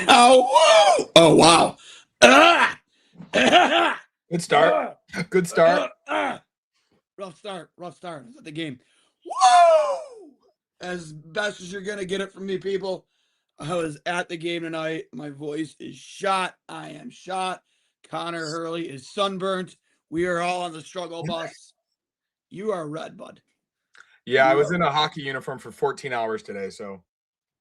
Oh, oh wow. Ah, Good start. Good start. rough start. Rough start at the game. Whoa! As best as you're going to get it from me, people. I was at the game tonight. My voice is shot. I am shot. Connor Hurley is sunburnt. We are all on the struggle bus. You are red, bud. Yeah, I was in a hockey uniform for 14 hours today, so.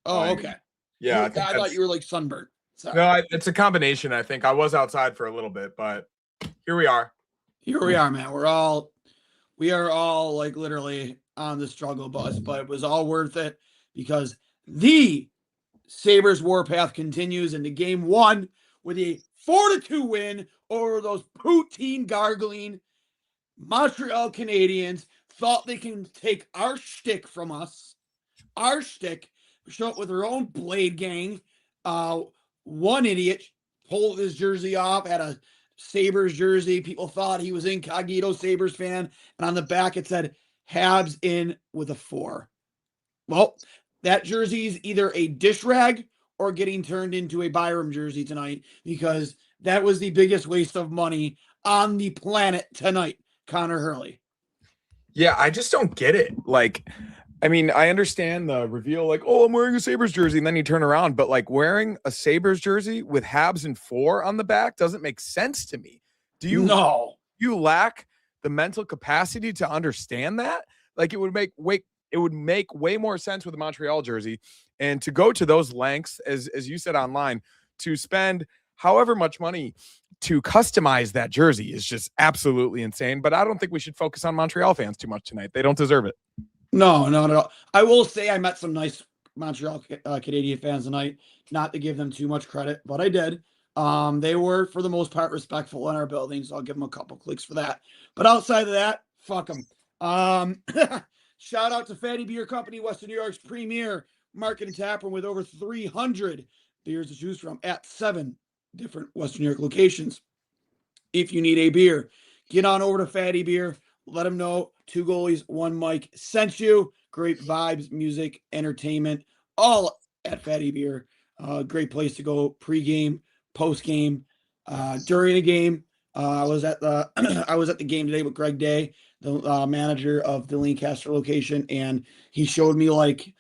Oh, okay. Yeah, I thought you were like sunburnt. Sorry. No, it's a combination, I think. I was outside for a little bit, but here we are. Here we are, man. We are all like literally on the struggle bus, but it was all worth it because the Sabres warpath continues into game one with a 4-2 win over those poutine gargling Montreal Canadiens. Thought they can take our shtick from us. Our shtick, show up with their own blade gang. One idiot pulled his jersey off, had a Sabres jersey. People thought he was incognito Sabres fan. And on the back, it said Habs in with a 4. Well, that jersey is either a dish rag or getting turned into a Byram jersey tonight because that was the biggest waste of money on the planet tonight, Connor Hurley. Yeah, I just don't get it. Like, I mean, I understand the reveal, like, oh, I'm wearing a Sabres jersey, and then you turn around, but like wearing a Sabres jersey with Habs and 4 on the back doesn't make sense to me. Do you? No. You lack the mental capacity to understand that? Like, it would make way more sense with a Montreal jersey, and to go to those lengths, as you said online, to spend however much money to customize that jersey is just absolutely insane. But I don't think we should focus on Montreal fans too much tonight. They don't deserve it. No, not at all. I will say I met some nice Montreal Canadian fans tonight. Not to give them too much credit, but I did. They were, for the most part, respectful in our building, so I'll give them a couple clicks for that. But outside of that, fuck them. Shout out to Fatty Beer Company, Western New York's premier market and tap room with over 300 beers to choose from at 7 different Western New York locations. If you need a beer, get on over to Fatty Beer. Let them know 2 goalies, 1 mic sent you. Great vibes, music, entertainment, all at Fatty Beer. Great place to go pregame, postgame, during a game. I was at the game today with Greg Day, the manager of the Lancaster location, and he showed me like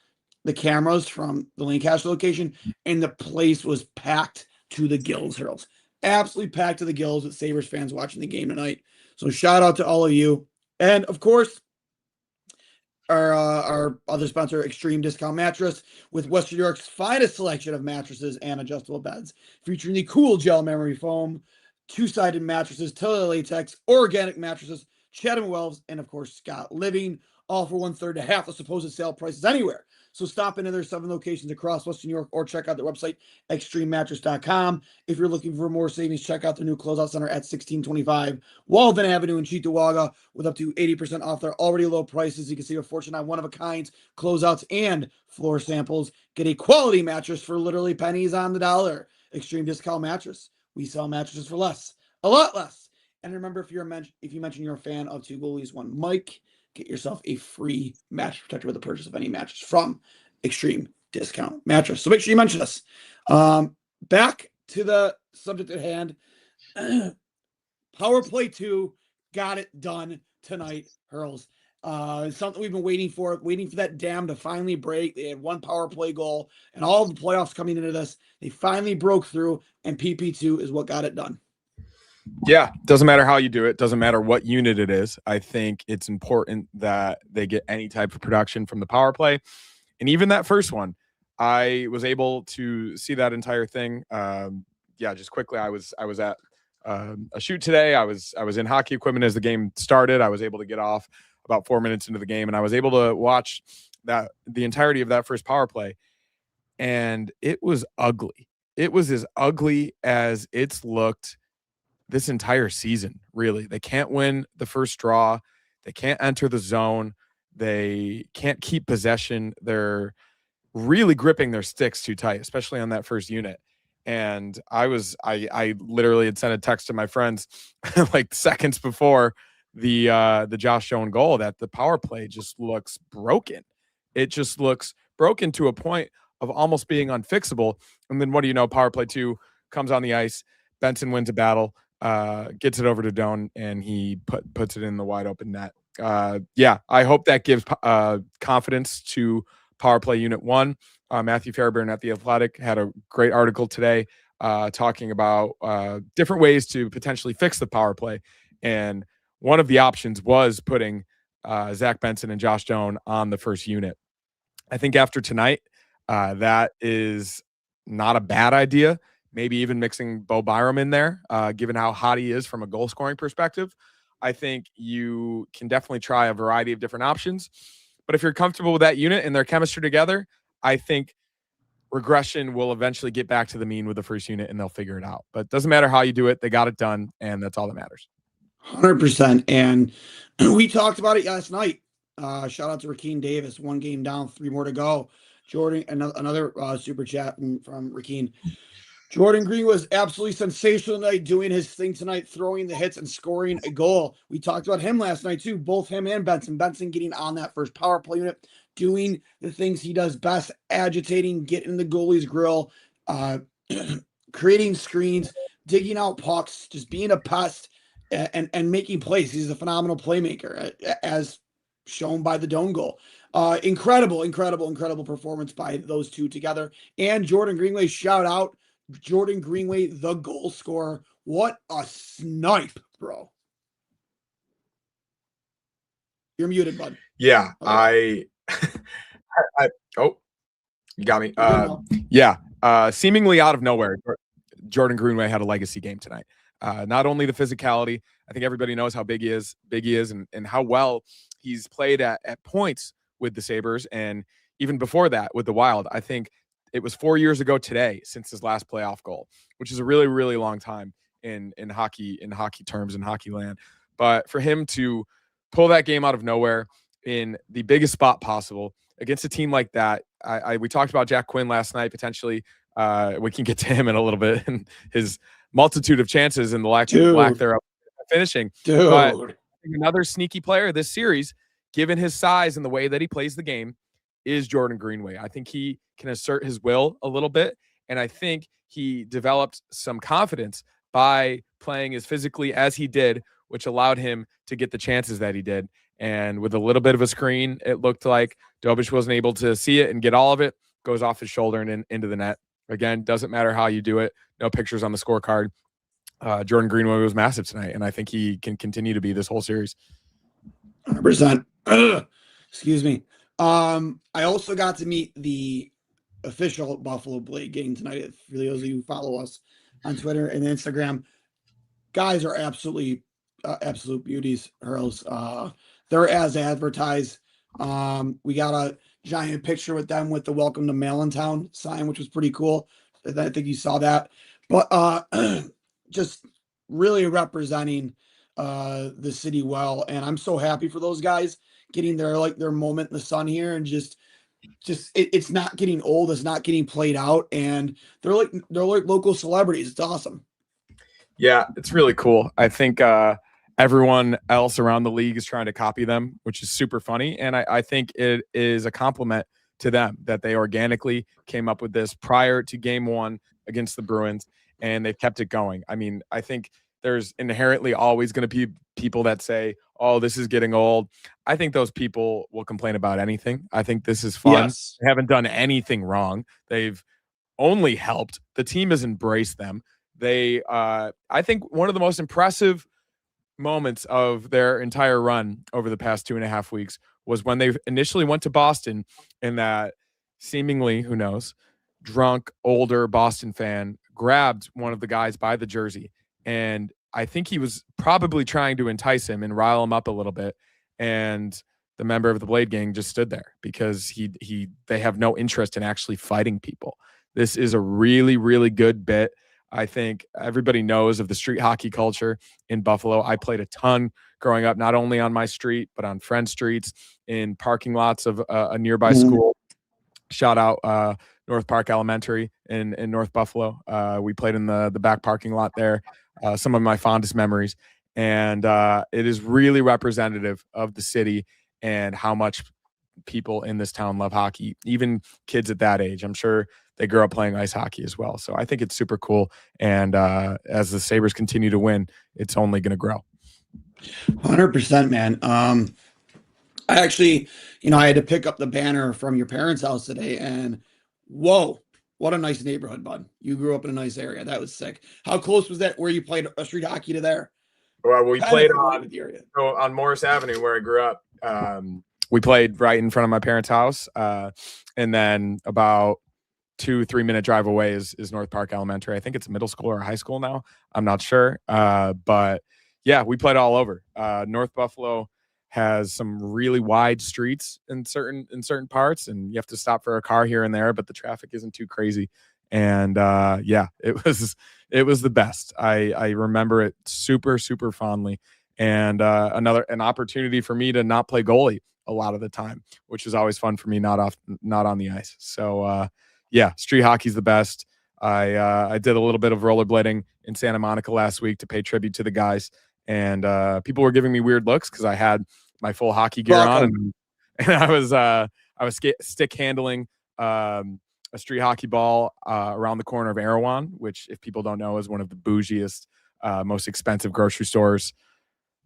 the cameras from the Lancaster location, and the place was packed to the gills, Hurls. Absolutely packed to the gills with Sabres fans watching the game tonight. So shout out to all of you. And of course, our other sponsor, Extreme Discount Mattress, with Western New York's finest selection of mattresses and adjustable beds, featuring the cool gel memory foam, 2-sided mattresses, tele latex, organic mattresses, Chatham Wells, and of course, Scott Living, all for 1/3 to half the supposed sale prices anywhere. So stop into their 7 locations across Western New York or check out their website, extrememattress.com. If you're looking for more savings, check out their new closeout center at 1625 Walden Avenue in Cheektowaga with up to 80% off their already low prices. You can save a fortune on one-of-a-kinds, closeouts, and floor samples. Get a quality mattress for literally pennies on the dollar. Extreme Discount Mattress. We sell mattresses for less, a lot less. And remember, if you mention you're a fan of 2 goalies, 1 mic, get yourself a free mattress protector with the purchase of any mattress from Extreme Discount Mattress. So make sure you mention us. Back to the subject at hand. Power play 2 got it done tonight, Hurls. Something we've been waiting for that dam to finally break. They had 1 power play goal, and all the playoffs coming into this, they finally broke through, and PP2 is what got it done. Yeah, doesn't matter how you do it. Doesn't matter what unit it is. I think it's important that they get any type of production from the power play. And even that first one, I was able to see that entire thing. Just quickly, I was at a shoot today. I was in hockey equipment as the game started. I was able to get off about 4 minutes into the game, and I was able to watch the entirety of that first power play. And it was ugly. It was as ugly as it's looked this entire season, really. They can't win the first draw. They can't enter the zone. They can't keep possession. They're really gripping their sticks too tight, especially on that first unit. And I literally had sent a text to my friends like seconds before the Josh Jones goal that the power play just looks broken. It just looks broken to a point of almost being unfixable. And then what do you know? Power play 2 comes on the ice. Benson wins a battle, gets it over to Duane, and he puts it in the wide open net. Yeah, I hope that gives confidence to power play unit 1. Matthew Fairburn at The Athletic had a great article today talking about different ways to potentially fix the power play. And one of the options was putting Zack Benson and Josh Doan on the first unit. I think after tonight, that is not a bad idea. Maybe even mixing Bo Byram in there, given how hot he is from a goal scoring perspective. I think you can definitely try a variety of different options. But if you're comfortable with that unit and their chemistry together, I think regression will eventually get back to the mean with the first unit and they'll figure it out. But it doesn't matter how you do it. They got it done, and that's all that matters. 100%. And we talked about it last night. Shout out to Rakeen Davis. 1 game down, 3 more to go. Jordan, another super chat from Rakeen. Jordan Greenway was absolutely sensational tonight, doing his thing tonight, throwing the hits and scoring a goal. We talked about him last night too, both him and Benson. Benson getting on that first power play unit, doing the things he does best, agitating, getting in the goalie's grill, creating screens, digging out pucks, just being a pest and making plays. He's a phenomenal playmaker, as shown by the Doan goal. Incredible performance by those two together. And Jordan Greenway, shout out. Jordan Greenway, the goal scorer. What a snipe, bro. You're muted, bud. Yeah, okay. Oh, you got me. Yeah, seemingly out of nowhere, Jordan Greenway had a legacy game tonight. Not only the physicality, I think everybody knows how big he is and how well he's played at points with the Sabres, and even before that with the Wild. I think it was 4 years ago today since his last playoff goal, which is a really, really long time in hockey terms, in hockey land. But for him to pull that game out of nowhere in the biggest spot possible against a team like that, we talked about Jack Quinn last night. Potentially, we can get to him in a little bit and his multitude of chances and the lack thereof finishing. But another sneaky player this series, given his size and the way that he plays the game, is Jordan Greenway. I think he can assert his will a little bit, and I think he developed some confidence by playing as physically as he did, which allowed him to get the chances that he did. And with a little bit of a screen, it looked like Dobich wasn't able to see it and get all of it, goes off his shoulder and into the net. Again, doesn't matter how you do it. No pictures on the scorecard. Jordan Greenway was massive tonight, and I think he can continue to be this whole series. 100%. Excuse me. I also got to meet the official Buffalo Blade game tonight. For those of you who follow us on Twitter and Instagram, guys are absolute beauties. Hurls. They're as advertised. We got a giant picture with them with the "Welcome to Malintown" sign, which was pretty cool. I think you saw that. But just really representing the city well, and I'm so happy for those guys getting their moment in the sun here, and just it's not getting old, it's not getting played out, and they're like local celebrities. It's awesome. Yeah, it's really cool. I think everyone else around the league is trying to copy them, which is super funny, and I think it is a compliment to them that they organically came up with this prior to game 1 against the Bruins, and they've kept it going. I mean, I think there's inherently always going to be people that say, oh, this is getting old. I think those people will complain about anything. I think this is fun. Yes. They haven't done anything wrong. They've only helped. The team has embraced them. They, I think one of the most impressive moments of their entire run over the past 2.5 weeks was when they initially went to Boston, and that seemingly, who knows, drunk, older Boston fan grabbed one of the guys by the jersey. And I think he was probably trying to entice him and rile him up a little bit. And the member of the Blade Gang just stood there because they have no interest in actually fighting people. This is a really, really good bit. I think everybody knows of the street hockey culture in Buffalo. I played a ton growing up, not only on my street, but on friend streets, in parking lots of a nearby school. Shout out North Park Elementary in North Buffalo. We played in the back parking lot there. Some of my fondest memories. And it is really representative of the city and how much people in this town love hockey, even kids at that age. I'm sure they grew up playing ice hockey as well. So I think it's super cool. And as the Sabres continue to win, it's only going to grow. 100%, man. I actually, I had to pick up the banner from your parents' house today, and whoa, what a nice neighborhood, bud. You grew up in a nice area. That was sick. How close was that where you played street hockey to there? Well, we Kind played of familiar with the area. on Morris Avenue where I grew up. We played right in front of my parents' house. And then about 2-3 minute drive away is North Park Elementary. I think it's a middle school or a high school now. I'm not sure. But yeah, we played all over. North Buffalo has some really wide streets in certain parts, and you have to stop for a car here and there, but the traffic isn't too crazy. And yeah, it was the best. I remember it super, super fondly. And an opportunity for me to not play goalie a lot of the time, which was always fun for me, not on the ice. So yeah, street hockey's the best. I did a little bit of rollerblading in Santa Monica last week to pay tribute to the guys, and people were giving me weird looks because I had my full hockey gear on, and I was stick handling a street hockey ball around the corner of Erewhon, which, if people don't know, is one of the bougiest, most expensive grocery stores,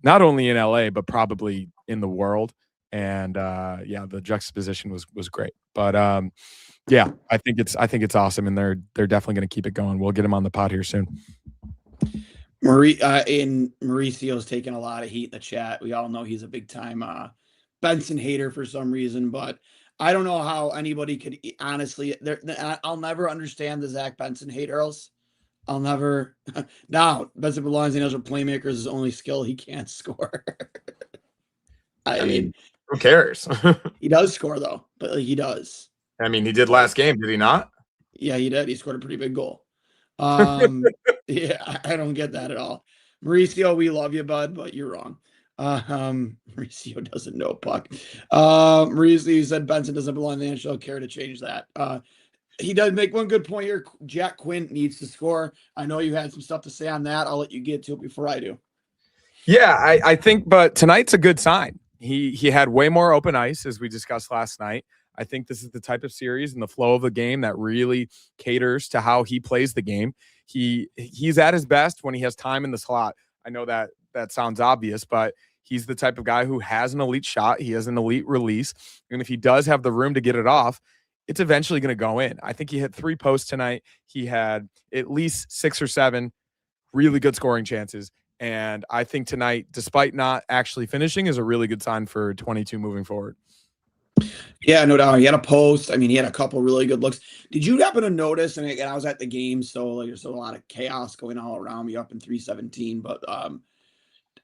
not only in LA but probably in the world. And yeah, the juxtaposition was great. But yeah, I think it's awesome, and they're definitely going to keep it going. We'll get them on the pod here soon. Mauricio's taking a lot of heat in the chat. We all know he's a big time Benson hater for some reason, but I don't know how anybody could honestly. I'll never understand the Zack Benson hate, Hurls. I'll never. Now Benson belongs in as a playmaker. Is his only skill. He can't score. I mean, who cares? He does score though, but he does. I mean, he did last game, did he not? Yeah, he did. He scored a pretty big goal. Yeah, I don't get that at all. Mauricio, we love you, bud, but you're wrong. Mauricio doesn't know puck. Mauricio said Benson doesn't belong in the NHL. Care to change that? He does make one good point here. Jack Quinn needs to score. I know you had some stuff to say on that. I'll let you get to it before I do. Yeah, I think, but tonight's a good sign. He had way more open ice, as we discussed last night. I think this is the type of series and the flow of the game that really caters to how he plays the game. He's at his best when he has time in the slot. I know that sounds obvious, but he's the type of guy who has an elite shot. He has an elite release. And if he does have the room to get it off, it's eventually going to go in. I think he hit 3 posts tonight. He had at least 6 or 7 really good scoring chances. And I think tonight, despite not actually finishing, is a really good sign for 22 moving forward. Yeah, no doubt. He had a post. I mean, he had a couple really good looks. Did you happen to notice? And again, I was at the game, so like there's a lot of chaos going all around me up in 317. But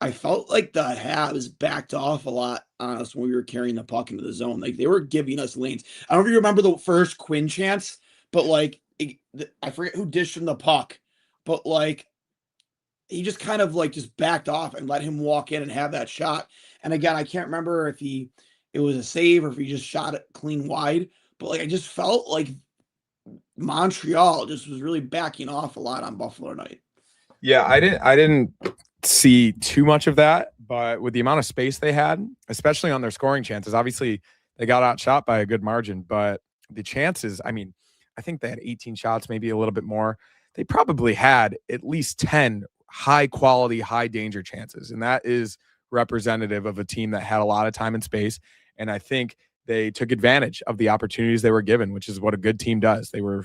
I felt like the Habs backed off a lot on us when we were carrying the puck into the zone. Like they were giving us lanes. I don't know if you remember the first Quinn chance, but like I forget who dished him the puck, but like he just kind of like just backed off and let him walk in and have that shot. And again, I can't remember if it was a save or if he just shot it clean wide, but like I just felt like Montreal just was really backing off a lot on Buffalo tonight. Yeah, I didn't see too much of that, but with the amount of space they had, especially on their scoring chances, obviously they got outshot by a good margin, but the chances, I mean, I think they had 18 shots, maybe a little bit more. They probably had at least 10 high quality, high danger chances. And that is representative of a team that had a lot of time and space. And I think they took advantage of the opportunities they were given, which is what a good team does. They were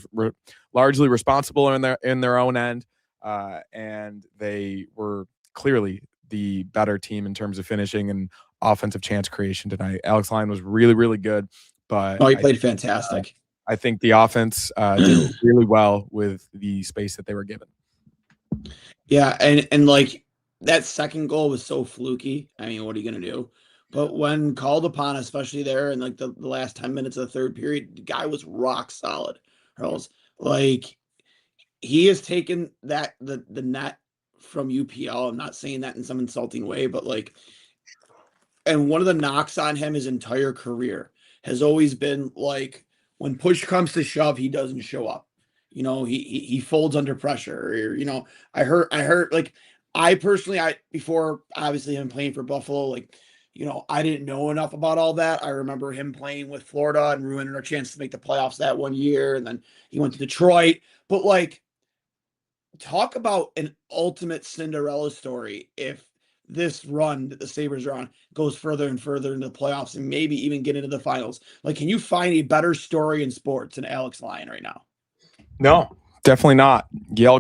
largely responsible in their own end. And they were clearly the better team in terms of finishing and offensive chance creation tonight. Alex Lyon was really, really good, but he played fantastic. I think the offense did really well with the space that they were given. Yeah, and like that second goal was so fluky. I mean, what are you gonna do? But when called upon, especially there in like the last 10 minutes of the third period, the guy was rock solid. Hurls. Like he has taken that the net from UPL. I'm not saying that in some insulting way, but like, and one of the knocks on him his entire career has always been like when push comes to shove, he doesn't show up. You know, he folds under pressure. Or, you know, I heard like I personally, before obviously him playing for Buffalo, like, I didn't know enough about all that. I remember him playing with Florida and ruining our chance to make the playoffs that one year. And then he went to Detroit. But like, talk about an ultimate Cinderella story if this run that the Sabres are on goes further and further into the playoffs and maybe even get into the finals. Like, can you find a better story in sports than Alex Lyon right now? No, definitely not. Yale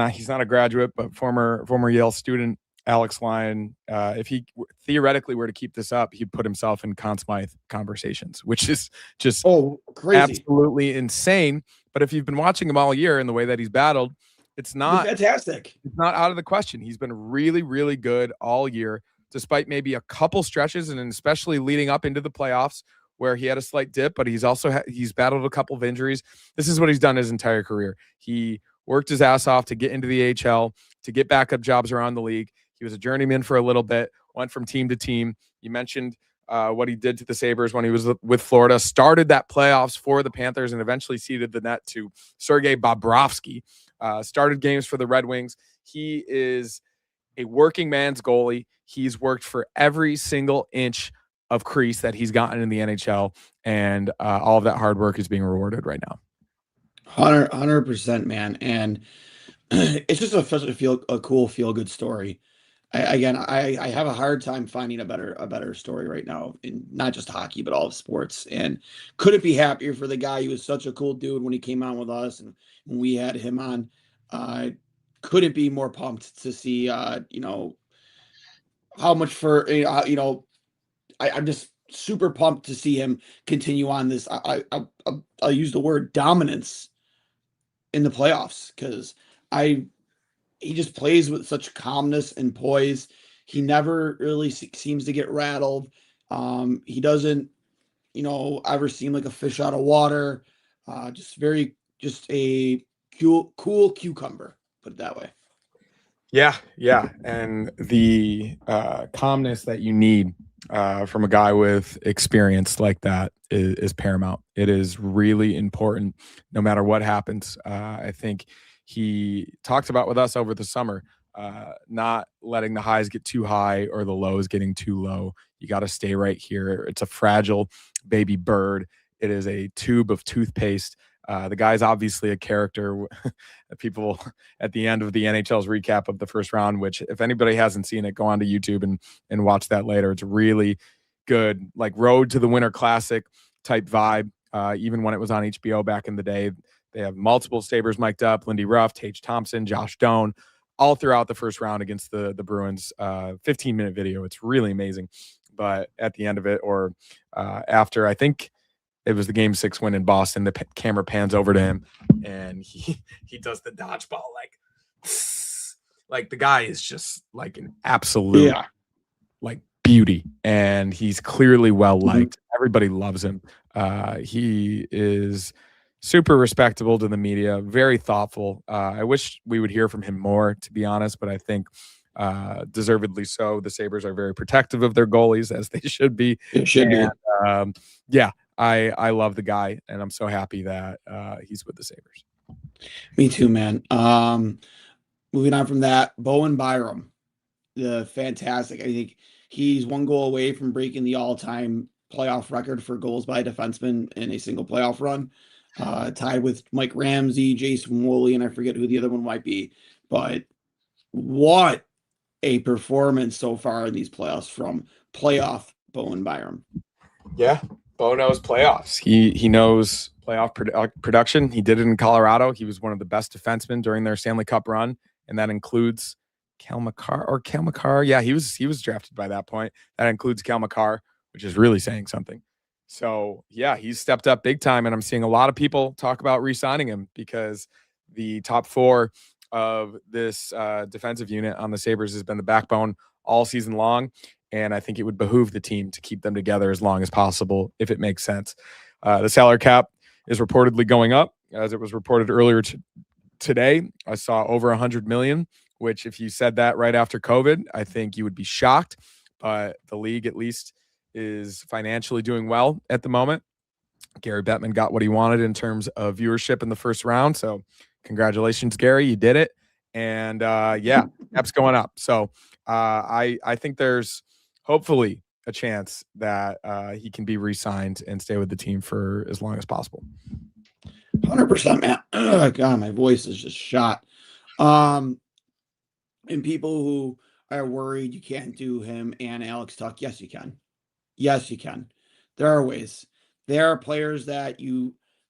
he's not a graduate, but former Yale student Alex Lyon. If he theoretically were to keep this up, he'd put himself in Conn Smythe conversations, which is just crazy, absolutely insane. But if you've been watching him all year and the way that he's battled, it's not fantastic. It's not out of the question. He's been really, really good all year, despite maybe a couple stretches, and especially leading up into the playoffs where he had a slight dip, but he's also he's battled a couple of injuries. This is what he's done his entire career. He worked his ass off to get into the AHL, to get backup jobs around the league. He was a journeyman for a little bit, went from team to team. You mentioned what he did to the Sabres when he was with Florida, started that playoffs for the Panthers, and eventually ceded the net to Sergei Bobrovsky. Started games for the Red Wings. He is a working man's goalie. He's worked for every single inch of crease that he's gotten in the NHL, and all of that hard work is being rewarded right now. 100%, man. And it's just a cool feel-good story. I have a hard time finding a better story right now in not just hockey, but all of sports. And couldn't be happier for the guy. He was such a cool dude when he came on with us and when we had him on. Couldn't be more pumped to see, how much I'm just super pumped to see him continue on this. I'll use the word dominance in the playoffs because he just plays with such calmness and poise. He never really seems to get rattled. He doesn't, ever seem like a fish out of water. Just a cool cucumber, put it that way. Yeah. And the calmness that you need from a guy with experience like that is paramount. It is really important no matter what happens. I think he talked about with us over the summer, not letting the highs get too high or the lows getting too low. You got to stay right here. It's a fragile baby bird. It is a tube of toothpaste. The guy's obviously a character. People at the end of the NHL's recap of the first round, which if anybody hasn't seen it, go onto YouTube and watch that later. It's really good, like Road to the Winter Classic type vibe. Even when it was on HBO back in the day, they have multiple Sabres mic'd up: Lindy Ruff, Tage Thompson, Josh Doan, all throughout the first round against the Bruins. 15-minute video. It's really amazing. But at the end of it, or after, I think it was the Game 6 win in Boston, the camera pans over to him, and he does the dodgeball like the guy is just like an absolute like beauty, and he's clearly well liked. Everybody loves him. He is super respectable to the media, very thoughtful. I wish we would hear from him more, to be honest, but I think deservedly so. The Sabres are very protective of their goalies, as they should be. It should be. Yeah, I love the guy, and I'm so happy that he's with the Sabres. Me too, man. Moving on from that, Bowen Byram, the fantastic. I think he's one goal away from breaking the all-time playoff record for goals by a defenseman in a single playoff run, tied with Mike Ramsey, Jason Woolley, and I forget who the other one might be. But what a performance so far in these playoffs from playoff Bowen Byram. Yeah, Bo knows playoffs. He knows playoff production. He did it in Colorado. He was one of the best defensemen during their Stanley Cup run, and that includes Cale Makar. Yeah, he was drafted by that point. That includes Cale Makar, which is really saying something. So yeah, he's stepped up big time, and I'm seeing a lot of people talk about re-signing him because the top four of this defensive unit on the Sabres has been the backbone all season long. And I think it would behoove the team to keep them together as long as possible, if it makes sense. The salary cap is reportedly going up, as it was reported earlier today. I saw over $100 million, which if you said that right after COVID, I think you would be shocked. But the league at least is financially doing well at the moment. Gary Bettman got what he wanted in terms of viewership in the first round. So congratulations, Gary. You did it. And yeah, cap's going up. So I think there's hopefully a chance that he can be re-signed and stay with the team for as long as possible. 100%, man. God, my voice is just shot. And people who are worried you can't do him and Alex Tuck, yes, you can. Yes, you can. There are ways. There are players that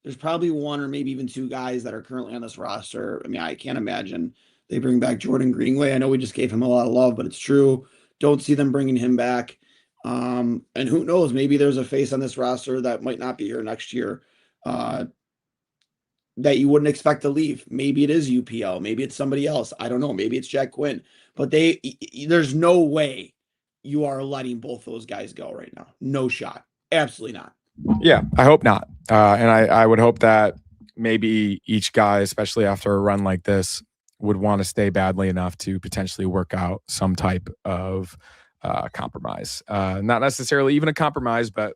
there's probably one or maybe even two guys that are currently on this roster. I mean, I can't imagine they bring back Jordan Greenway. I know we just gave him a lot of love, but it's true. Don't see them bringing him back. And who knows? Maybe there's a face on this roster that might not be here next year. That you wouldn't expect to leave. Maybe it is UPL. Maybe it's somebody else. I don't know. Maybe it's Jack Quinn. But there's no way you are letting both those guys go right now. No shot. Absolutely not. Yeah, I hope not. And I would hope that maybe each guy, especially after a run like this, would want to stay badly enough to potentially work out some type of compromise. Not necessarily even a compromise, but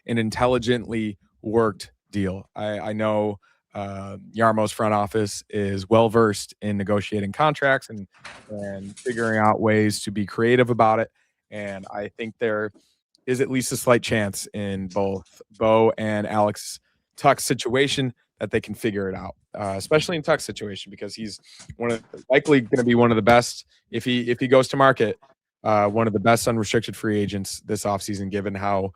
an intelligently worked deal. I know Yarmo's front office is well versed in negotiating contracts and figuring out ways to be creative about it. And I think there is at least a slight chance in both Bo and Alex Tuck's situation that they can figure it out, especially in Tuck's situation, because he's likely going to be one of the best if he goes to market, one of the best unrestricted free agents this offseason, given how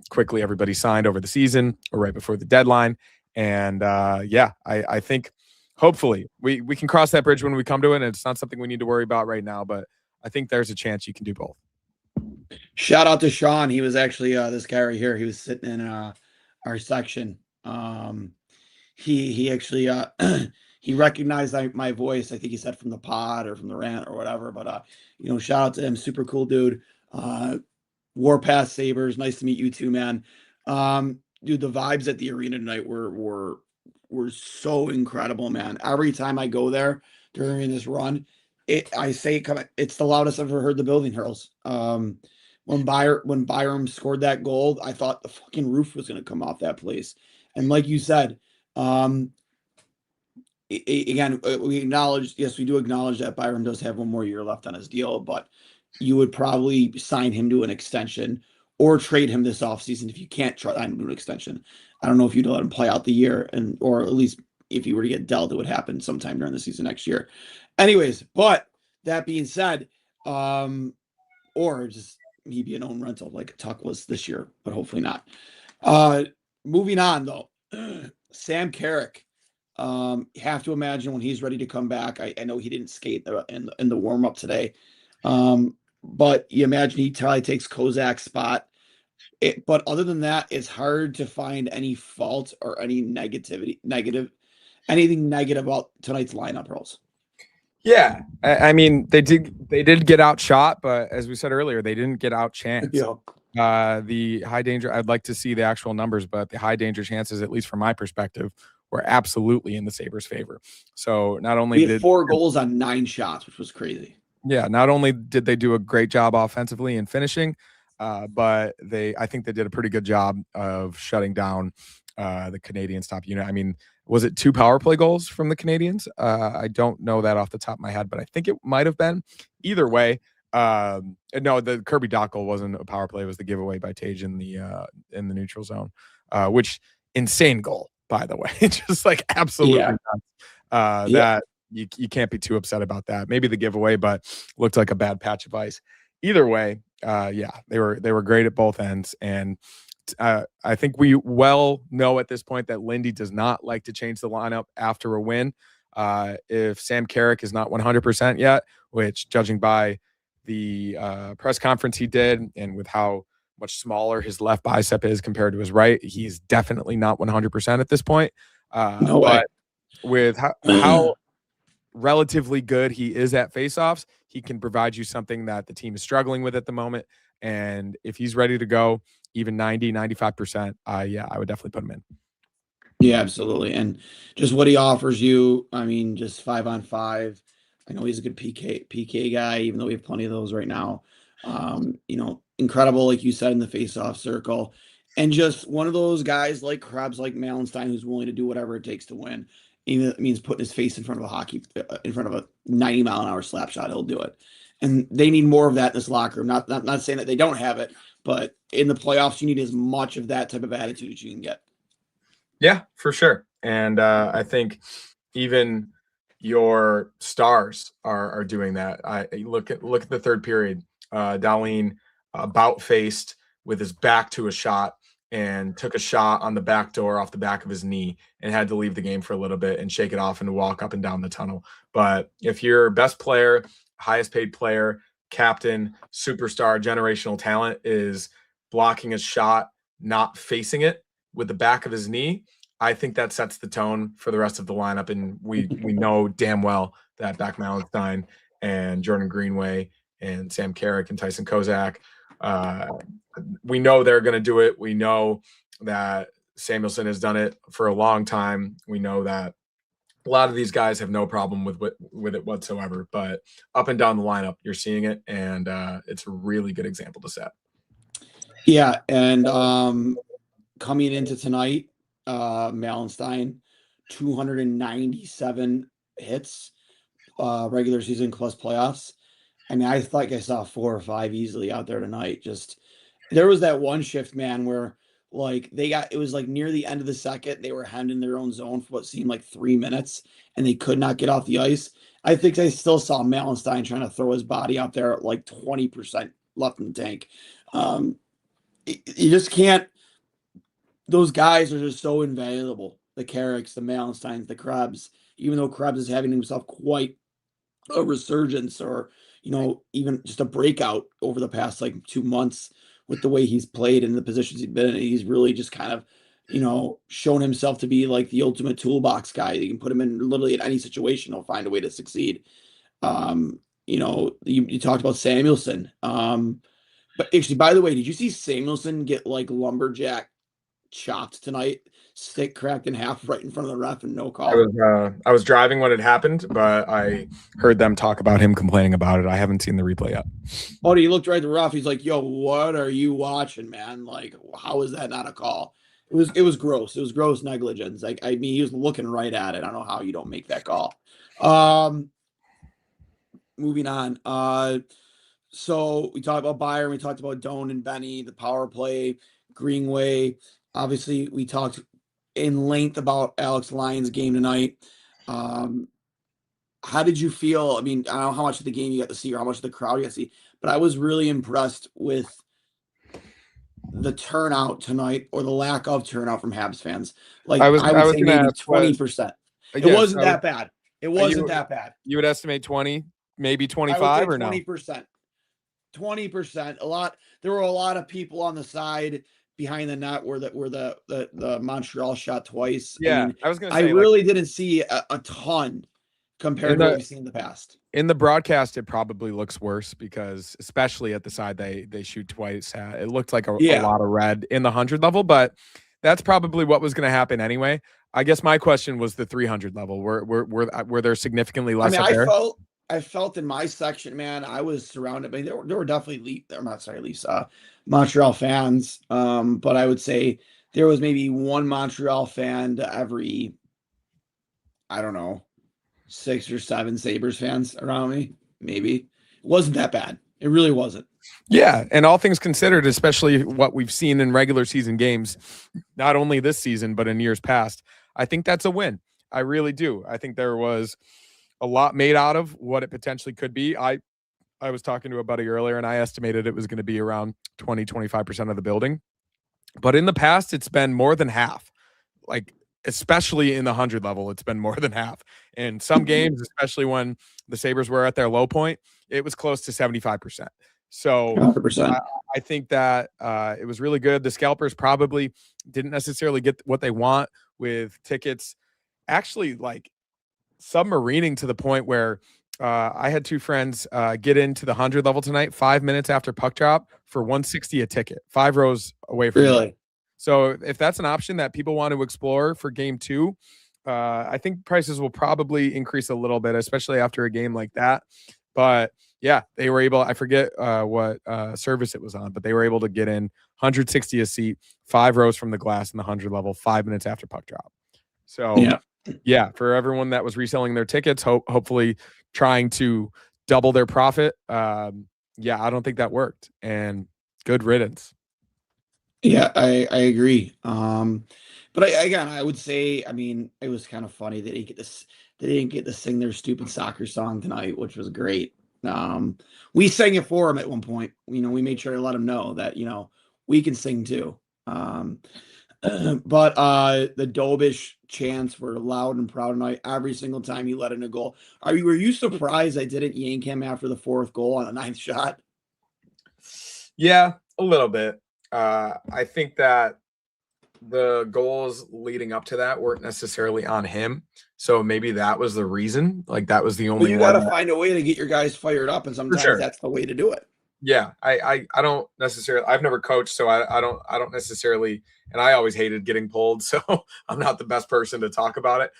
quickly everybody signed over the season or right before the deadline. And I think hopefully we can cross that bridge when we come to it. And it's not something we need to worry about right now, but I think there's a chance you can do both. Shout out to Sean. He was actually this guy right here. He was sitting in our section. He actually he recognized my voice. I think he said from the pod or from the rant or whatever. But shout out to him. Super cool dude. Warpath Sabres. Nice to meet you too, man. Dude, the vibes at the arena tonight were so incredible, man. Every time I go there during this run, it's the loudest I've ever heard the building, Hurls. When Byram scored that goal, I thought the fucking roof was going to come off that place. And like you said, again, we do acknowledge that Byram does have one more year left on his deal, but you would probably sign him to an extension or trade him this offseason if you can't try him to an extension. I don't know if you'd let him play out the year, or at least if he were to get dealt, it would happen sometime during the season next year. Anyways, but that being said, or just maybe an own rental like Tuck was this year, but hopefully not. Moving on though, Sam Carrick. Have to imagine when he's ready to come back. I know he didn't skate in the warm up today, but you imagine he probably takes Kozak's spot. But other than that, it's hard to find any fault or any anything negative about tonight's lineup, Rolls. Yeah, I mean they did get outshot, but as we said earlier, they didn't get outchanced. Yeah. The high danger, I'd like to see the actual numbers, but the high danger chances, at least from my perspective, were absolutely in the Sabres' favor. So not only did 4 goals on 9 shots, which was crazy. Yeah, not only did they do a great job offensively and finishing, but I think they did a pretty good job of shutting down the Canadiens' top unit. I mean, was it 2 power play goals from the Canadiens? I don't know that off the top of my head, but I think it might have been. Either way, no, the Kirby Dock goal wasn't a power play. It was the giveaway by Tage in the neutral zone, which insane goal, by the way. Just like absolutely nuts. That you can't be too upset about that. Maybe the giveaway, but looked like a bad patch of ice. Either way, they were great at both ends, and I think we well know at this point that Lindy does not like to change the lineup after a win. If Sam Carrick is not 100% yet, which judging by the press conference he did and with how much smaller his left bicep is compared to his right, he's definitely not 100% at this point. No way. But with how relatively good he is at faceoffs, he can provide you something that the team is struggling with at the moment. And if he's ready to go, even 95%, I would definitely put him in. Yeah, absolutely. And just what he offers you, I mean, just 5-on-5. I know he's a good PK guy, even though we have plenty of those right now. Incredible, like you said, in the faceoff circle. And just one of those guys like Krebs, like Malenstein, who's willing to do whatever it takes to win. Even if it means putting his face in front of a 90-mile-an-hour slap shot, he'll do it. And they need more of that in this locker room. Not saying that they don't have it, but in the playoffs, you need as much of that type of attitude as you can get. Yeah, for sure. And I think even your stars are doing that. I look at the third period. Duane about faced with his back to a shot and took a shot on the back door off the back of his knee and had to leave the game for a little bit and shake it off and walk up and down the tunnel. But if your best player, highest paid player, captain, superstar, generational talent is blocking a shot, not facing it with the back of his knee, I think that sets the tone for the rest of the lineup. And we know damn well that Beck Malenstein and Jordan Greenway and Sam Carrick and Tyson Kozak, we know they're going to do it. We know that Samuelsson has done it for a long time. We know that a lot of these guys have no problem with it whatsoever. But up and down the lineup, you're seeing it, and it's a really good example to set. Yeah, and coming into tonight, Malenstein, 297 hits, regular season plus playoffs. I mean, I thought I saw 4 or 5 easily out there tonight. Just there was that one shift, man, where like it was like near the end of the second, they were hemmed in their own zone for what seemed like 3 minutes, and they could not get off the ice. I think I still saw Malenstein trying to throw his body out there at like 20% left in the tank. You just can't. Those guys are just so invaluable. The Carricks, the Malensteins, the Krebs. Even though Krebs is having himself quite a resurgence, or even just a breakout over the past like 2 months with the way he's played and the positions he's been in, he's really just kind of shown himself to be like the ultimate toolbox guy. You can put him in literally in any situation, he'll find a way to succeed. You talked about Samuelsson, but actually, by the way, did you see Samuelsson get like lumberjack chopped tonight, stick cracked in half right in front of the ref and no call? I was driving when it happened, but I heard them talk about him complaining about it. I haven't seen the replay yet. Oh, he looked right at the ref. He's like, "Yo, what are you watching, man? Like, how is that not a call?" It was gross. It was gross negligence. Like, I mean, he was looking right at it. I don't know how you don't make that call. Moving on. So we talked about Byron, we talked about Doan and Benny, the power play, Greenway. Obviously, we talked in length about Alex Lyon's game tonight. How did you feel? I mean, I don't know how much of the game you got to see or how much of the crowd you got to see, but I was really impressed with the turnout tonight, or the lack of turnout from Habs fans. Like, I would say maybe 20%. It wasn't that bad. It wasn't that bad. You would estimate 20, maybe 25 or 20%. 20%. A lot. There were a lot of people on the side behind the net where the Montreal shot twice. Yeah, I was going to say, I really didn't see a ton compared to what we've seen in the past. In the broadcast, it probably looks worse because, especially at the side they shoot twice, it looked like a lot of red in the 100 level, but that's probably what was going to happen anyway. I guess my question was the 300 level. Were there significantly less up there? I felt in my section, man, I was surrounded by, there were definitely Montreal fans. But I would say there was maybe one Montreal fan to every, I don't know, 6 or 7 Sabres fans around me. Maybe. It wasn't that bad. It really wasn't. Yeah, and all things considered, especially what we've seen in regular season games, not only this season, but in years past, I think that's a win. I really do. I think there was a lot made out of what it potentially could be. I was talking to a buddy earlier, and I estimated it was going to be around 20-25% of the building. But in the past, it's been more than half. Like, especially in the 100 level, it's been more than half. In some games, especially when the Sabres were at their low point, it was close to 75%. So 100%. I think that it was really good. The scalpers probably didn't necessarily get what they want with tickets. Actually, like, submarining to the point where I had 2 friends get into the 100 level tonight 5 minutes after puck drop for $160 a ticket, 5 rows away from really. So if that's an option that people want to explore for game 2, I think prices will probably increase a little bit, especially after a game like that. But yeah, they were able, I forget what service it was on, but they were able to get in $160 a seat, 5 rows from the glass in the 100 level, 5 minutes after puck drop. So yeah, for everyone that was reselling their tickets, hopefully trying to double their profit. Yeah, I don't think that worked. And good riddance. Yeah, I agree. But again, I would say, I mean, it was kind of funny that they didn't get to sing their stupid soccer song tonight, which was great. We sang it for them at one point. We made sure to let them know that we can sing too. Um, but the Dobish chants were loud and proud tonight. Every single time he let in a goal. Were you surprised I didn't yank him after the fourth goal on the ninth shot? Yeah, a little bit. I think that the goals leading up to that weren't necessarily on him. So maybe that was the reason. Like that was the But only you got one to find a way to get your guys fired up, and for sometimes sure. that's the way to do it. Yeah, I don't necessarily. I've never coached, so I don't necessarily. And I always hated getting pulled, so I'm not the best person to talk about it.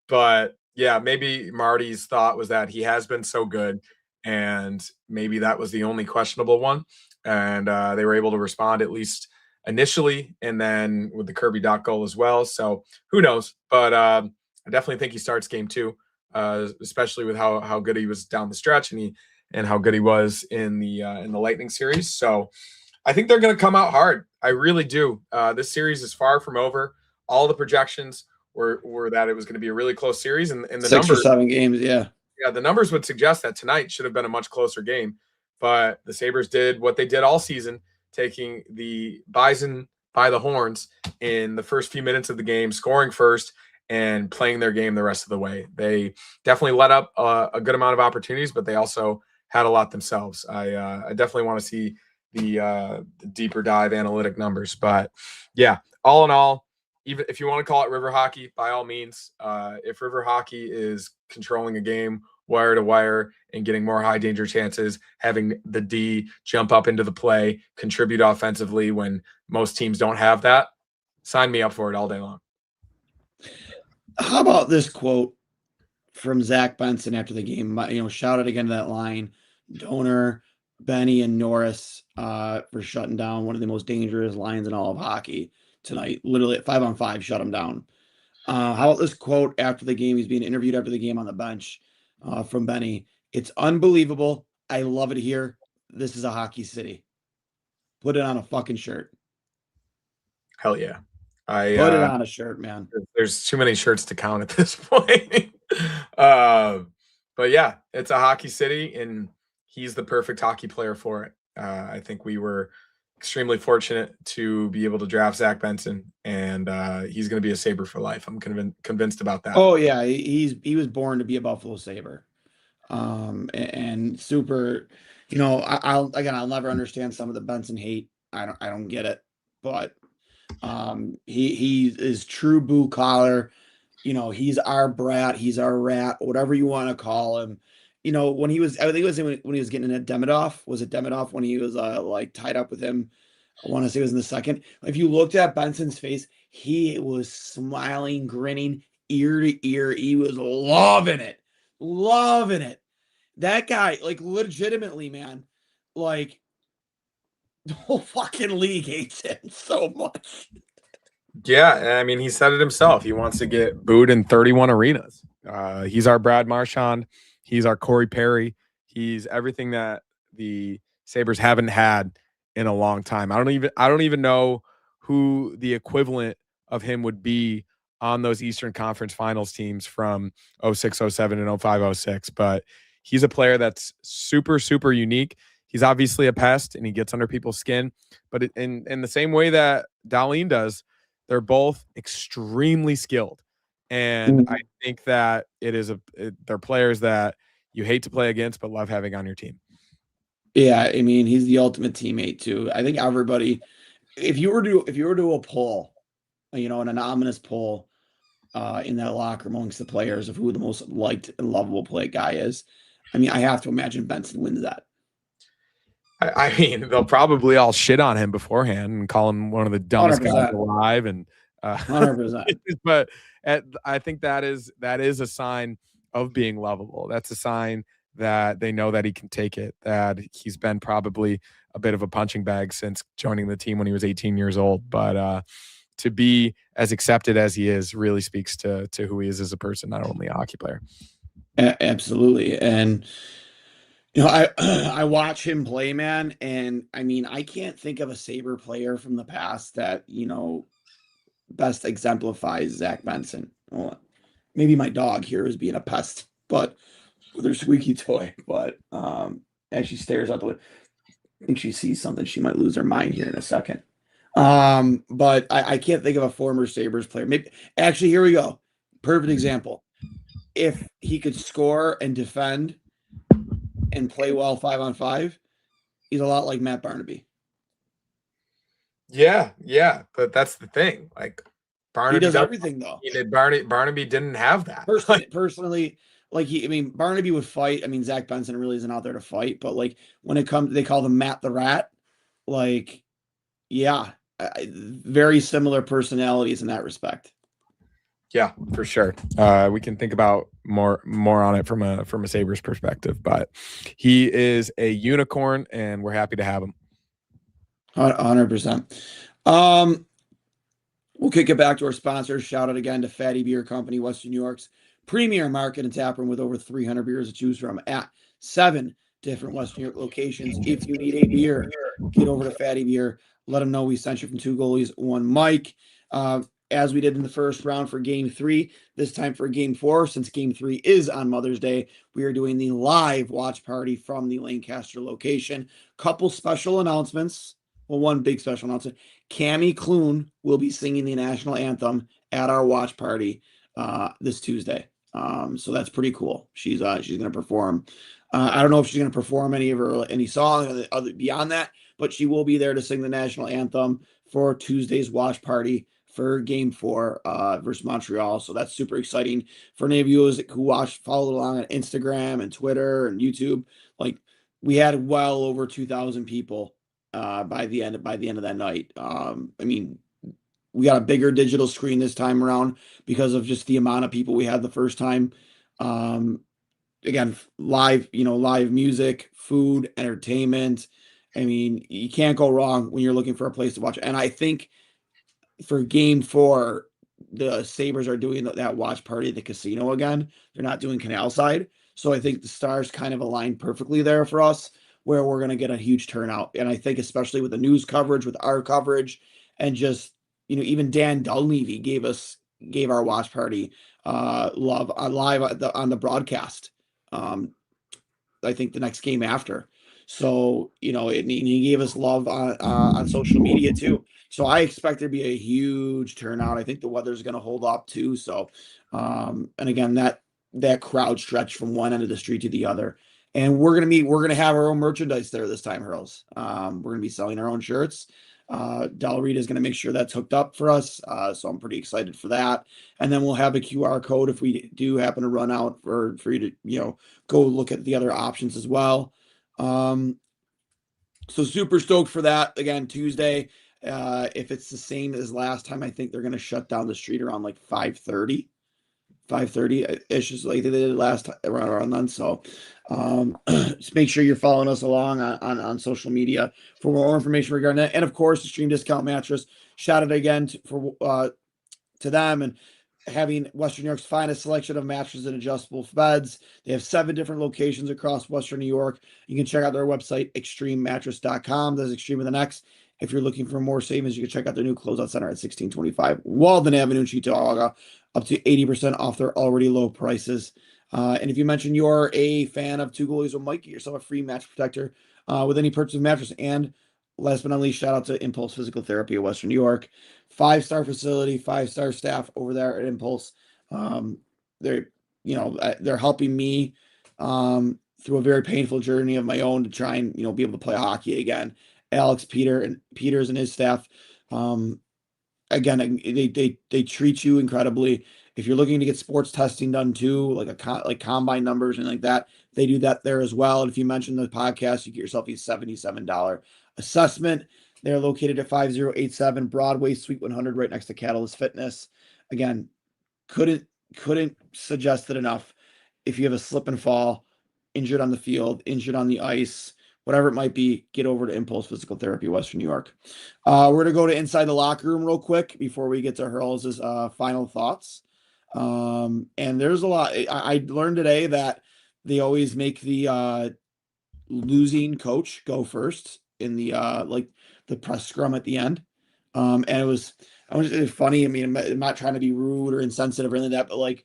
But yeah, maybe Marty's thought was that he has been so good, and maybe that was the only questionable one, and they were able to respond at least initially, and then with the Kirby Doc goal as well. So who knows? But I definitely think he starts game two, especially with how good he was down the stretch, and how good he was in the Lightning series. So I think they're going to come out hard. I really do. This series is far from over. All the projections were that it was going to be a really close series, and the 6 or numbers, 7 games, yeah. the numbers would suggest that tonight should have been a much closer game. But the Sabres did what they did all season, taking the Bison by the horns in the first few minutes of the game, scoring first, and playing their game the rest of the way. They definitely let up a good amount of opportunities, but they also had a lot themselves. I definitely want to see the deeper dive analytic numbers, but yeah, all in all, even if you want to call it river hockey, by all means, if river hockey is controlling a game wire to wire and getting more high danger chances, having the D jump up into the play, contribute offensively when most teams don't have that, sign me up for it all day long. How about this quote from Zack Benson after the game? Shout out again to that line. Donor, Benny, and Norris for shutting down one of the most dangerous lines in all of hockey tonight. Literally at 5-on-5, shut him down. How about this quote after the game? He's being interviewed after the game on the bench from Benny. It's unbelievable. I love it here. This is a hockey city. Put it on a fucking shirt. Hell yeah. Put it on a shirt, man. There's too many shirts to count at this point. But yeah, it's a hockey city, and he's the perfect hockey player for it. I think we were extremely fortunate to be able to draft Zack Benson, and he's going to be a Sabre for life. I'm convinced about that. Oh yeah, he was born to be a Buffalo Sabre, and super. I'll never understand some of the Benson hate. I don't get it, but he is true blue collar. He's our brat, he's our rat, whatever you want to call him. When he was, I think it was when he was getting at Demidov. Was it Demidov when he was like tied up with him? I want to say it was in the second. If you looked at Benson's face, he was smiling, grinning, ear to ear. He was loving it, loving it. That guy, like, legitimately, man, like, the whole fucking league hates him so much. Yeah, I mean, he said it himself. He wants to get booed in 31 arenas. He's our Brad Marchand. He's our Corey Perry. He's everything that the Sabres haven't had in a long time. I don't even know who the equivalent of him would be on those Eastern Conference Finals teams from 06, 07, and 05, 06. But he's a player that's super, super unique. He's obviously a pest, and he gets under people's skin. But in the same way that Dahlin does, they're both extremely skilled. And I think that they're players that you hate to play against, but love having on your team. Yeah, I mean, he's the ultimate teammate too. I think everybody, if you were to do a poll, an anonymous poll, in that locker amongst the players of who the most liked and lovable play guy is, I mean, I have to imagine Benson wins that. I mean, they'll probably all shit on him beforehand and call him one of the dumbest 100%. guys alive. And 100%. But I think that is a sign of being lovable. That's a sign that they know that he can take it, that he's been probably a bit of a punching bag since joining the team when he was 18 years old. But to be as accepted as he is really speaks to who he is as a person, not only a hockey player. Absolutely. And I I watch him play, man, and I mean, I can't think of a Sabre player from the past that, best exemplifies Zack Benson. Well, maybe my dog here is being a pest, but with her squeaky toy. But as she stares out the window, I think she sees something. She might lose her mind here in a second. But I can't think of a former Sabres player. Maybe actually, here we go. Perfect example. If he could score and defend and play well 5-on-5, he's a lot like Matt Barnaby. Yeah, but that's the thing. Like He Barnaby does does everything though. Barnaby didn't have that. Personally, like Barnaby would fight. I mean, Zach Benson really isn't out there to fight, but like when it comes, they call him Matt the Rat. Like, yeah, very similar personalities in that respect. Yeah, for sure. We can think about more on it from a Sabres perspective, but he is a unicorn, and we're happy to have him. 100%. We'll kick it back to our sponsors. Shout out again to Fatty Beer Company, Western New York's premier market and tap room with over 300 beers to choose from at 7 different Western New York locations. If you need a beer, get over to Fatty Beer. Let them know we sent you from Two Goalies, One Mike. As we did in the first round for Game 3, this time for Game 4, since Game 3 is on Mother's Day, we are doing the live watch party from the Lancaster location. Couple special announcements. Well, one big special announcement. Cammie Clune will be singing the national anthem at our watch party this Tuesday. So that's pretty cool. She's going to perform. I don't know if she's going to perform any song other beyond that, but she will be there to sing the national anthem for Tuesday's watch party for Game 4 versus Montreal. So that's super exciting for any of you who followed along on Instagram and Twitter and YouTube. Like, we had well over 2,000 people by the end of that night. I mean, we got a bigger digital screen this time around because of just the amount of people we had the first time. Again, live music, food, entertainment. I mean, you can't go wrong when you're looking for a place to watch. And I think for Game 4, the Sabres are doing that watch party at the casino again. They're not doing Canal Side. So I think the stars kind of aligned perfectly there for us, where we're going to get a huge turnout. And I think especially with the news coverage, with our coverage, and just, even Dan Dunleavy gave our watch party love live on the broadcast. I think the next game after. So, he gave us love on social media too. So I expect there to be a huge turnout. I think the weather's going to hold up too. So, and again, that crowd stretched from one end of the street to the other. And we're going to have our own merchandise there this time, Hurls. We're going to be selling our own shirts. Del Rita is going to make sure that's hooked up for us. So I'm pretty excited for that. And then we'll have a QR code if we do happen to run out for you to, go look at the other options as well. So super stoked for that. Again, Tuesday. If it's the same as last time, I think they're going to shut down the street around like 5:30. 5:30 ish, just like they did last time around then. So just make sure you're following us along on social media for more information regarding that. And of course, Extreme Discount Mattress. Shout out again to them and having Western New York's finest selection of mattresses and adjustable beds. They have 7 different locations across Western New York. You can check out their website, extrememattress.com. That's Extreme with an X. If you're looking for more savings, you can check out their new closeout center at 1625 Walden Avenue in Cheektowaga, up to 80% off their already low prices. And if you mention you're a fan of Two Goalies with Mike, get yourself a free mattress protector with any purchase of mattress. And last but not least, shout out to Impulse Physical Therapy of Western New York. 5-star facility, 5-star staff over there at Impulse. They're helping me through a very painful journey of my own to try and be able to play hockey again. Alex Peters and his staff, again, they treat you incredibly. If you're looking to get sports testing done too, like combine numbers and like that, they do that there as well. And if you mention the podcast, you get yourself a $77 assessment. They're located at 5087 Broadway, Suite 100, right next to Catalyst Fitness. Again, couldn't suggest it enough. If you have a slip and fall, injured on the field, injured on the ice, whatever it might be, get over to Impulse Physical Therapy, Western New York. We're going to go to inside the locker room real quick before we get to Hurls' final thoughts. And there's a lot. I learned today that they always make the losing coach go first in the like the press scrum at the end. And it was funny. I mean, I'm not trying to be rude or insensitive or anything like that, but like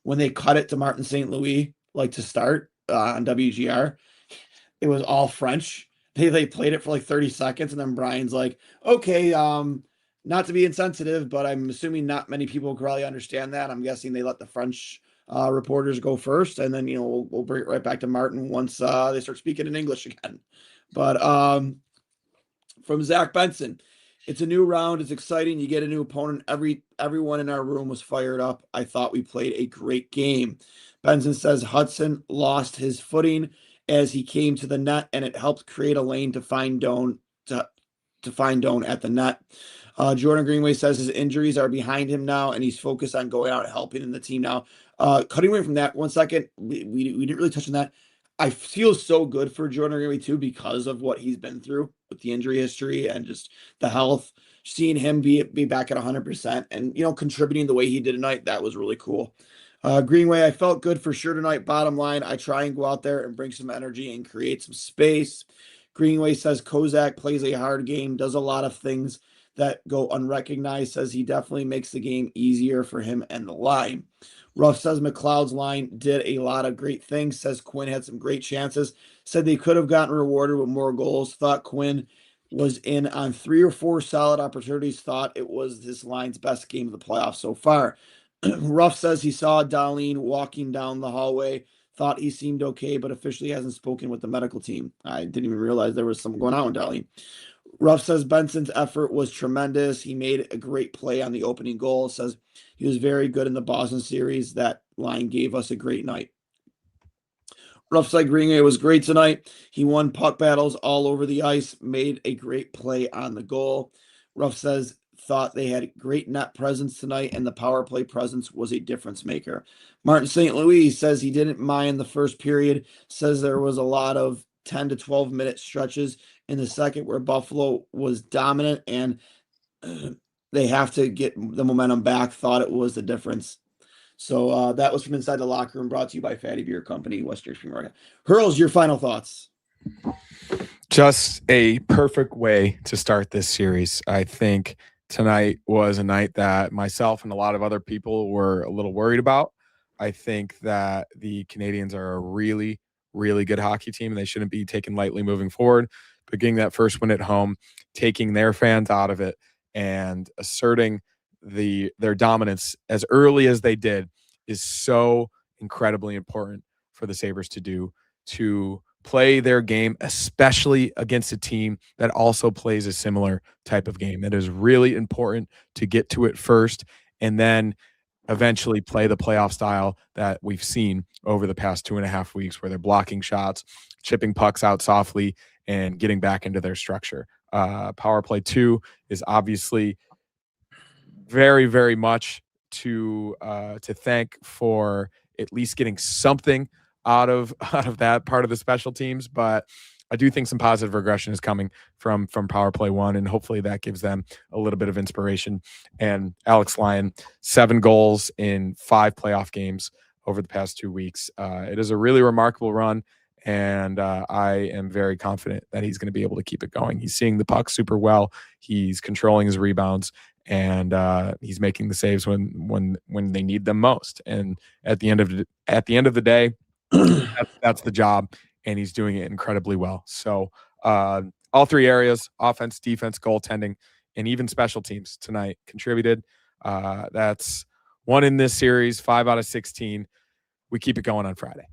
when they cut it to Martin St. Louis, like to start on WGR, it was all French. They played it for like 30 seconds, and then Brian's like, okay, not to be insensitive, but I'm assuming not many people probably understand that. I'm guessing they let the French reporters go first, and then we'll bring it right back to Martin once they start speaking in English again. But from Zack Benson, it's a new round. It's exciting. You get a new opponent. Everyone in our room was fired up. I thought we played a great game. Benson says Hudson lost his footing as he came to the net, and it helped create a lane to find Doan to find Doan at the net. Jordan Greenway says his injuries are behind him now, and he's focused on going out and helping in the team now. Cutting away from that, 1 second, we didn't really touch on that. I feel so good for Jordan Greenway too because of what he's been through with the injury history and just the health. Seeing him be back at 100% and contributing the way he did tonight, that was really cool. Greenway, I felt good for sure tonight. Bottom line, I try and go out there and bring some energy and create some space. Greenway says Kozak plays a hard game, does a lot of things that go unrecognized. Says he definitely makes the game easier for him and the line. Ruff says McLeod's line did a lot of great things. Says Quinn had some great chances. Said they could have gotten rewarded with more goals. Thought Quinn was in on 3 or 4 solid opportunities. Thought it was this line's best game of the playoffs so far. Ruff says he saw Darlene walking down the hallway. Thought he seemed okay, but officially hasn't spoken with the medical team. I didn't even realize there was something going on with Darlene. Ruff says Benson's effort was tremendous. He made a great play on the opening goal. Says he was very good in the Boston series. That line gave us a great night. Ruff said Greenway was great tonight. He won puck battles all over the ice, made a great play on the goal. Ruff says thought they had great net presence tonight, and the power play presence was a difference maker. Martin St. Louis says he didn't mind the first period. Says there was a lot of 10 to 12 minute stretches in the second where Buffalo was dominant and they have to get the momentum back. Thought it was the difference. So that was from inside the locker room, brought to you by Fatty Beer Company, West Jersey, Florida. Hurls, your final thoughts. Just a perfect way to start this series. I think tonight was a night that myself and a lot of other people were a little worried about. I think that the Canadians are a really, really good hockey team, and they shouldn't be taken lightly moving forward. But getting that first win at home, taking their fans out of it, and asserting their dominance as early as they did is so incredibly important for the Sabres to do, to play their game, especially against a team that also plays a similar type of game. It is really important to get to it first and then eventually play the playoff style that we've seen over the past 2.5 weeks, where they're blocking shots, chipping pucks out softly, and getting back into their structure. Power play 2 is obviously very, very much to thank for at least getting something out of that part of the special teams, but I do think some positive regression is coming from power play 1, and hopefully that gives them a little bit of inspiration. And Alex Lyon, 7 goals in 5 playoff games over the past 2 weeks. It is a really remarkable run, and I am very confident that he's going to be able to keep it going. He's seeing the puck super well. He's controlling his rebounds, and he's making the saves when they need them most. And at the end of the day, that's the job, and he's doing it incredibly well. So all 3 areas, offense, defense, goaltending, and even special teams tonight contributed. That's 1 in this series, 5 out of 16. We keep it going on Friday.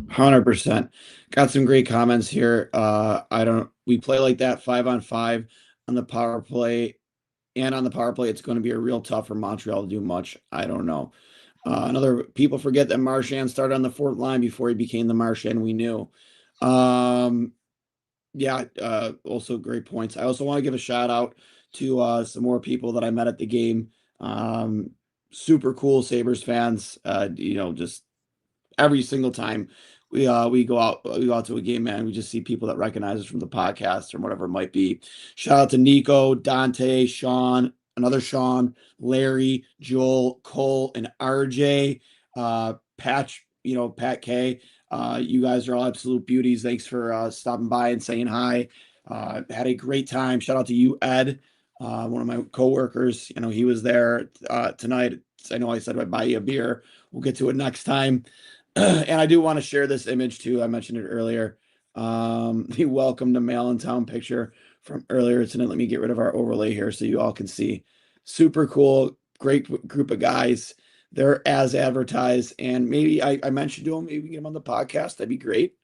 100%. Got some great comments here. We play like that 5-on-5 on the power play, and on the power play, it's going to be a real tough for Montreal to do much. I don't know. Another people forget that Marchand started on the 4th line before he became the Marchand we knew. Also great points. I also want to give a shout out to some more people that I met at the game. Super cool Sabres fans. Just every single time we go out to a game, man, we just see people that recognize us from the podcast or whatever it might be. Shout out to Nico, Dante, Sean, another Sean, Larry, Joel, Cole, and RJ. Patch, Pat K. You guys are all absolute beauties. Thanks for stopping by and saying hi. Had a great time. Shout out to you, Ed, one of my coworkers. He was there tonight. I know I said I'd buy you a beer. We'll get to it next time. And I do want to share this image too. I mentioned it earlier. The welcome to Mail in Town picture from earlier tonight. Let me get rid of our overlay here so you all can see. Super cool, great group of guys. They're as advertised, and maybe I mentioned to them, maybe we can get them on the podcast. That'd be great.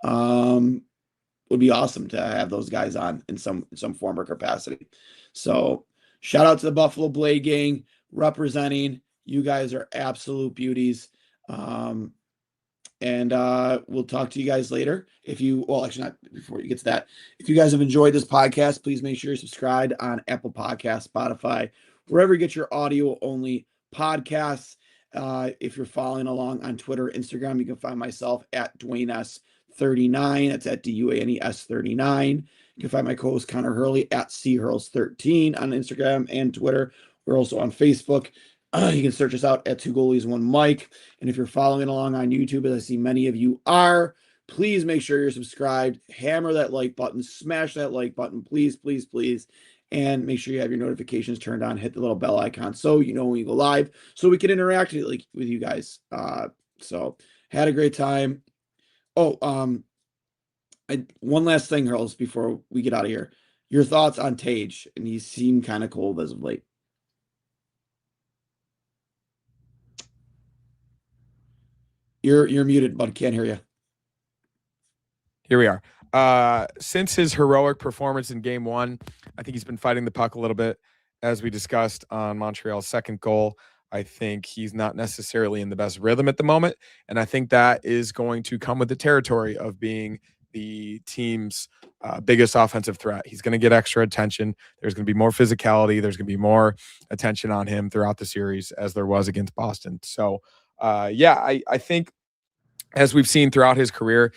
Would be awesome to have those guys on in some form or capacity. So shout out to the Buffalo Blade Gang representing. You guys are absolute beauties. And we'll talk to you guys later. Actually not before you get to that. If you guys have enjoyed this podcast, please make sure you're subscribed on Apple Podcasts, Spotify, wherever you get your audio only podcasts. If you're following along on Twitter, Instagram, you can find myself at Duane S39. That's at DUANES39. You can find my co-host Connor Hurley at Hurls13 on Instagram and Twitter. We're also on Facebook. You can search us out at Two Goalies, One Mic. And if you're following along on YouTube, as I see many of you are, please make sure you're subscribed. Hammer that like button. Smash that like button. Please, please, please. And make sure you have your notifications turned on. Hit the little bell icon so you know when we go live, so we can interact with you guys. So had a great time. One last thing, Hurls, before we get out of here. Your thoughts on Tage? And he seemed kind of cold as of late. You're muted, bud. Can't hear you. Here we are. Since his heroic performance in game one, I think he's been fighting the puck a little bit, as we discussed on Montreal's second goal. I think he's not necessarily in the best rhythm at the moment, and I think that is going to come with the territory of being the team's biggest offensive threat. He's going to get extra attention. There's going to be more physicality. There's going to be more attention on him throughout the series, as there was against Boston. So, I think, as we've seen throughout his career,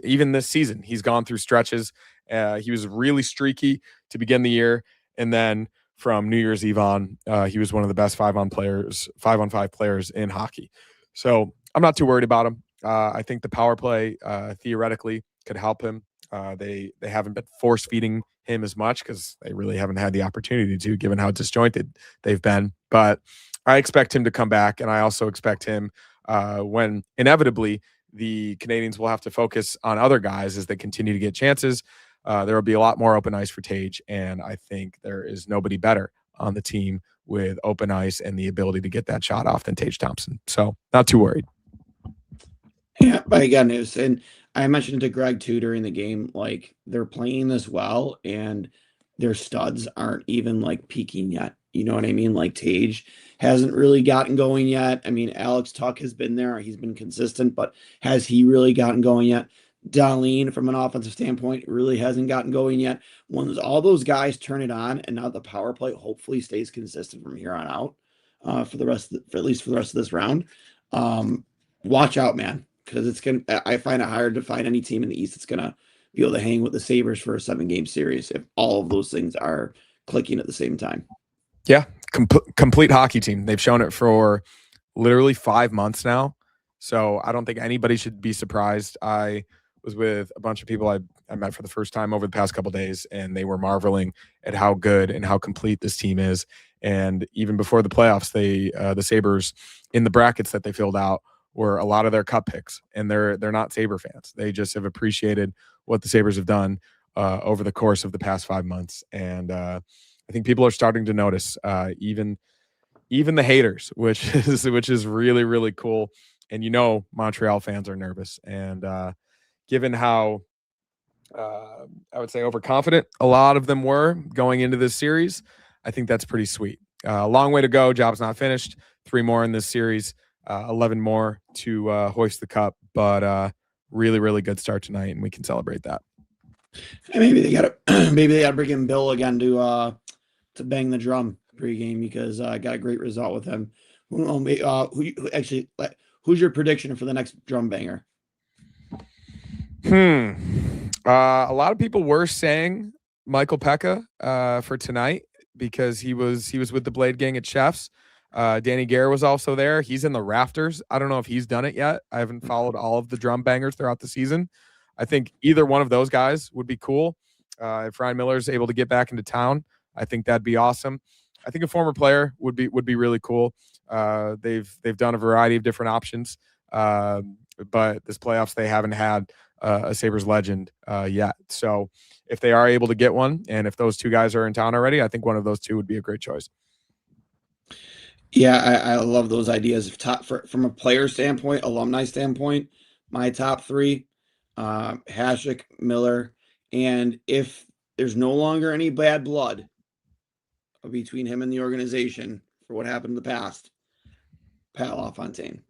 even this season, he's gone through stretches. He was really streaky to begin the year, and then from New Year's Eve on, he was one of the best 5-on-5 players in hockey. So I'm not too worried about him. I think the power play theoretically could help him. They haven't been force feeding him as much because they really haven't had the opportunity to, given how disjointed they've been. But I expect him to come back, and I also expect him when inevitably the Canadians will have to focus on other guys as they continue to get chances. There will be a lot more open ice for Tage, and I think there is nobody better on the team with open ice and the ability to get that shot off than Tage Thompson. So not too worried. Yeah, but again, and I mentioned to Greg too during the game, like they're playing this well and their studs aren't even like peaking yet. You know what I mean? Like Tage hasn't really gotten going yet. I mean, Alex Tuck has been there. He's been consistent, but has he really gotten going yet? Darlene, from an offensive standpoint, really hasn't gotten going yet. Once all those guys turn it on, and now the power play hopefully stays consistent from here on out for at least for the rest of this round. Watch out, man, because I find it hard to find any team in the East that's gonna be able to hang with the Sabres for a 7-game series if all of those things are clicking at the same time. Yeah, complete hockey team. They've shown it for literally 5 months now. So I don't think anybody should be surprised. I was with a bunch of people I met for the first time over the past couple of days, and they were marveling at how good and how complete this team is. And even before the playoffs, the Sabres in the brackets that they filled out were a lot of their cup picks, and they're not Sabre fans. They just have appreciated what the Sabres have done over the course of the past 5 months. And I think people are starting to notice, even the haters, which is really, really cool. And Montreal fans are nervous. And given how I would say overconfident a lot of them were going into this series, I think that's pretty sweet. A long way to go. Job's not finished. 3 more in this series, 11 more to hoist the cup. But really, really good start tonight, and we can celebrate that. And maybe they got to bring in Bill again to bang the drum pregame because I got a great result with him. Who's your prediction for the next drum banger? A lot of people were saying Michael Pekka for tonight. because he was with the Blade Gang at Chefs. Danny Gare was also there. He's in the rafters. I don't know if he's done it yet. I haven't followed all of the drum bangers throughout the season. I think either one of those guys would be cool. If Ryan Miller's able to get back into town, I think that'd be awesome. I think a former player would be really cool. They've done a variety of different options, but this playoffs they haven't had a Sabres legend yet. So if they are able to get one, and if those two guys are in town already, I think one of those two would be a great choice. Yeah, I love those ideas. From a player standpoint, alumni standpoint, my top three, Hasek, Miller, and if there's no longer any bad blood between him and the organization for what happened in the past, Pat LaFontaine.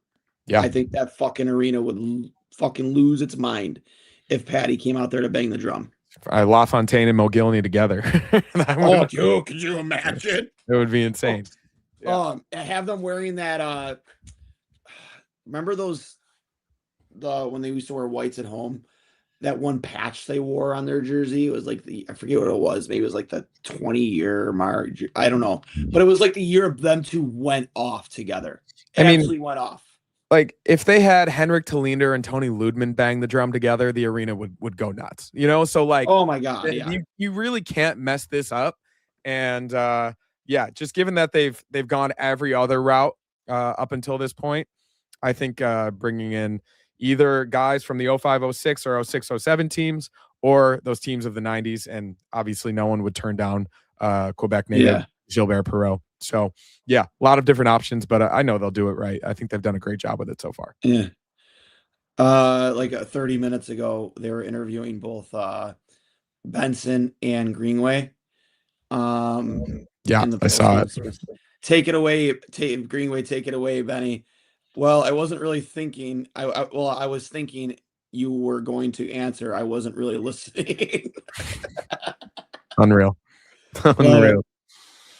Yeah, I think that fucking arena would fucking lose its mind if Patty came out there to bang the drum. LaFontaine and Mogilny together. Oh, dude, could you imagine? It would be insane. Yeah. Have them wearing that. Remember when they used to wear whites at home? That one patch they wore on their jersey, it was like I forget what it was. Maybe it was like the 20-year mark. I don't know, but it was like the year of them two went off together. Absolutely went off. Like if they had Henrik Tallinder and Tony Ludman bang the drum together, the arena would go nuts. So like, oh my god, yeah. you really can't mess this up. And just given that they've gone every other route up until this point, I think bringing in either guys from the 05-06 or 06-07 teams or those teams of the 90s, and obviously no one would turn down Quebec native Gilbert Perreault. So a lot of different options, but I know they'll do it right. I think they've done a great job with it so far. Yeah. 30 minutes ago, they were interviewing both Benson and Greenway. I saw it. Take it away, Greenway. Take it away, Benny. Well, I wasn't really thinking. I was thinking you were going to answer. I wasn't really listening. Unreal. Unreal.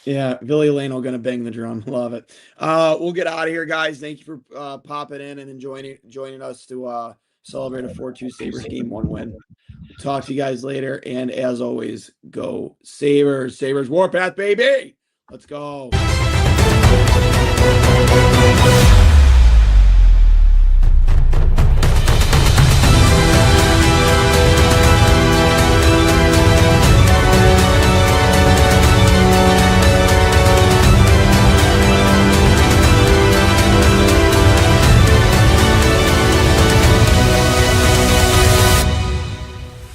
Yeah, Billy Lano gonna bang the drum. Love it. We'll get out of here, guys. Thank you for popping in and joining us to celebrate a 4-2 Sabres Game 1 win. Talk to you guys later, and as always, go Sabres. Sabres Warpath, baby. Let's go.